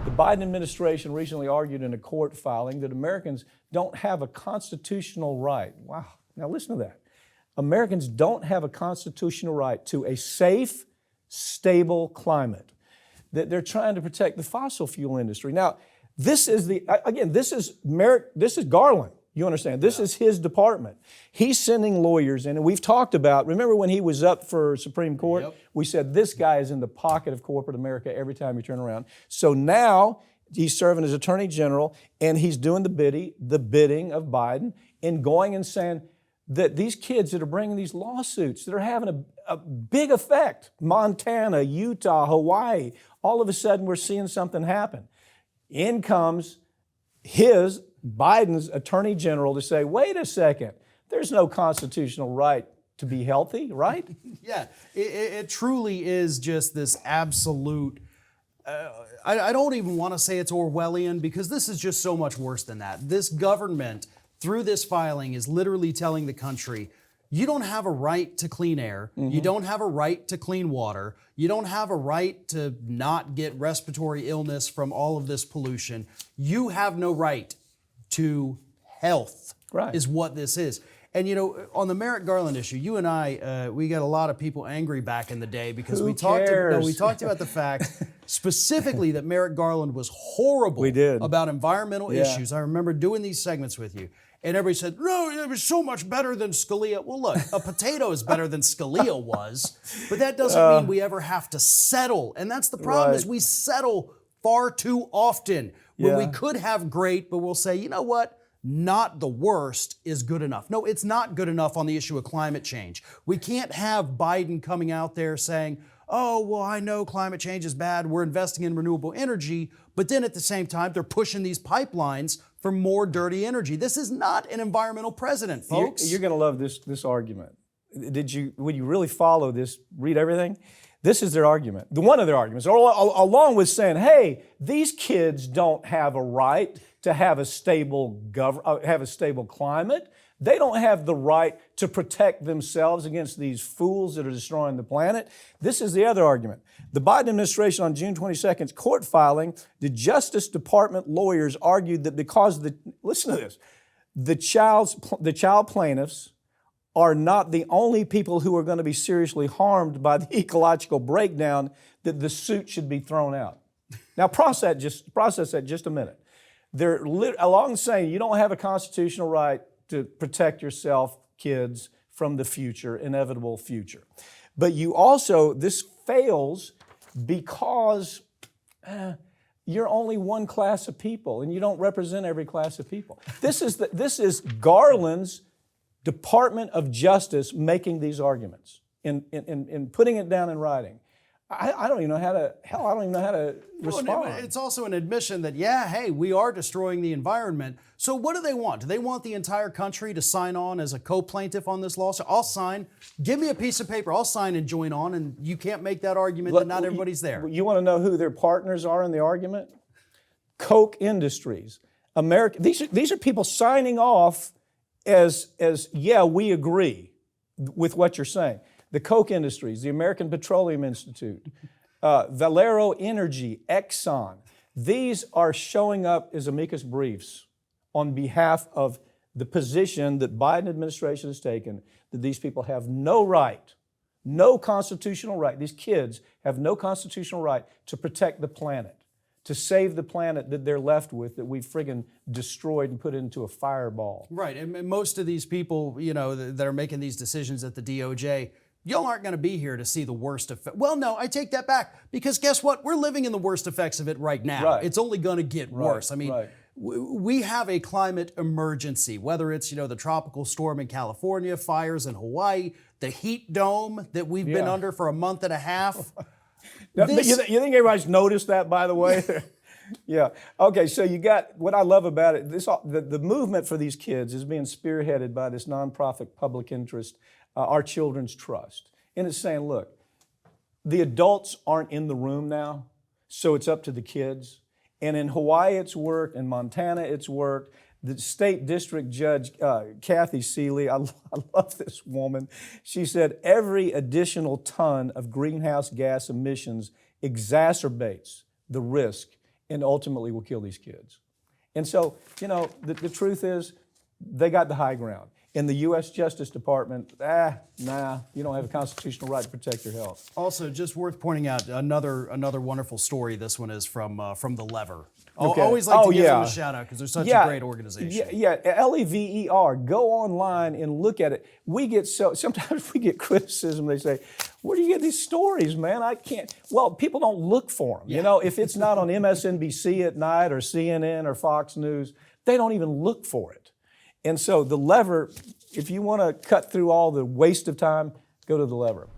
The Biden administration recently argued in a court filing that Americans don't have a constitutional right. Wow. Now listen to that. Americans don't have a constitutional right to a safe, stable climate. That they're trying to protect the fossil fuel industry. Now, this is Garland. You understand? This is his department. He's sending lawyers in, and we've talked about, remember when he was up for Supreme Court? Yep. We said this guy is in the pocket of corporate America every time you turn around. So now he's serving as Attorney General, and he's doing the bidding of Biden, and going and saying that these kids that are bringing these lawsuits that are having a big effect, Montana, Utah, Hawaii, all of a sudden we're seeing something happen. In comes Biden's Attorney General to say, wait a second, there's no constitutional right to be healthy, right? Yeah, it truly is just this absolute, I don't even want to say it's Orwellian, because this is just so much worse than that. This government, through this filing, is literally telling the country, you don't have a right to clean air. Mm-hmm. You don't have a right to clean water. You don't have a right to not get respiratory illness from all of this pollution. You have no right to health, right, is what this is. And, you know, on the Merrick Garland issue, you and I, we got a lot of people angry back in the day because we talked about the fact specifically that Merrick Garland was horrible about environmental issues. I remember doing these segments with you. And everybody said, no, it was so much better than Scalia. Well, look, a potato is better than Scalia was, but that doesn't mean we ever have to settle. And that's the problem, is we settle far too often when we could have great, but we'll say, you know what? Not the worst is good enough. No, it's not good enough on the issue of climate change. We can't have Biden coming out there saying, oh, well, I know climate change is bad. We're investing in renewable energy. But then at the same time, they're pushing these pipelines for more dirty energy. This is not an environmental president, folks. You're going to love this argument. When you really follow this, read everything? This is their argument. One of their arguments, along with saying, hey, these kids don't have a right to have a stable climate. They don't have the right to protect themselves against these fools that are destroying the planet. This is the other argument. The Biden administration on June 22nd's court filing, the Justice Department lawyers argued that because listen to this, the child plaintiffs are not the only people who are going to be seriously harmed by the ecological breakdown, that the suit should be thrown out. Now process that just a minute. They're along saying you don't have a constitutional right to protect yourself, kids, from the inevitable future. But this fails because you're only one class of people and you don't represent every class of people. This is Garland's Department of Justice making these arguments and putting it down in writing. I don't even know how to respond. Well, it's also an admission that, hey, we are destroying the environment. So what do they want? Do they want the entire country to sign on as a co-plaintiff on this lawsuit? I'll sign. Give me a piece of paper. I'll sign and join on, and you can't make that argument that not everybody's there. You want to know who their partners are in the argument? Koch Industries. These are people signing off as we agree with what you're saying. The Koch Industries, the American Petroleum Institute, Valero Energy, Exxon, these are showing up as amicus briefs on behalf of the position that Biden administration has taken, that these people have no right, no constitutional right. These kids have no constitutional right to protect the planet, to save the planet that they're left with, that we friggin' destroyed and put into a fireball. Right, and most of these people, that are making these decisions at the DOJ, y'all aren't going to be here to see the worst effect. Well, no, I take that back, because guess what? We're living in the worst effects of it right now. Right. It's only going to get worse. I mean, we have a climate emergency, whether it's, the tropical storm in California, fires in Hawaii, the heat dome that we've been under for a month and a half. You think everybody's noticed that, by the way? Yeah. Okay, so you got, what I love about it, the movement for these kids is being spearheaded by this nonprofit public interest, Our Children's Trust. And it's saying, look, the adults aren't in the room now, so it's up to the kids. And in Hawaii, it's worked. In Montana, it's worked. The state district judge, Kathy Seeley, I love this woman. She said, every additional ton of greenhouse gas emissions exacerbates the risk and ultimately will kill these kids. And so, the truth is, they got the high ground. In the U.S. Justice Department, you don't have a constitutional right to protect your health. Also, just worth pointing out, another wonderful story. This one is from The Lever. Okay. I always like to give them a shout out because they're such a great organization. LEVER. Go online and look at it. Sometimes we get criticism. They say, "Where do you get these stories, man? I can't." Well, people don't look for them. If it's not on MSNBC at night or CNN or Fox News, they don't even look for it. And so The Lever, if you want to cut through all the waste of time, go to The Lever.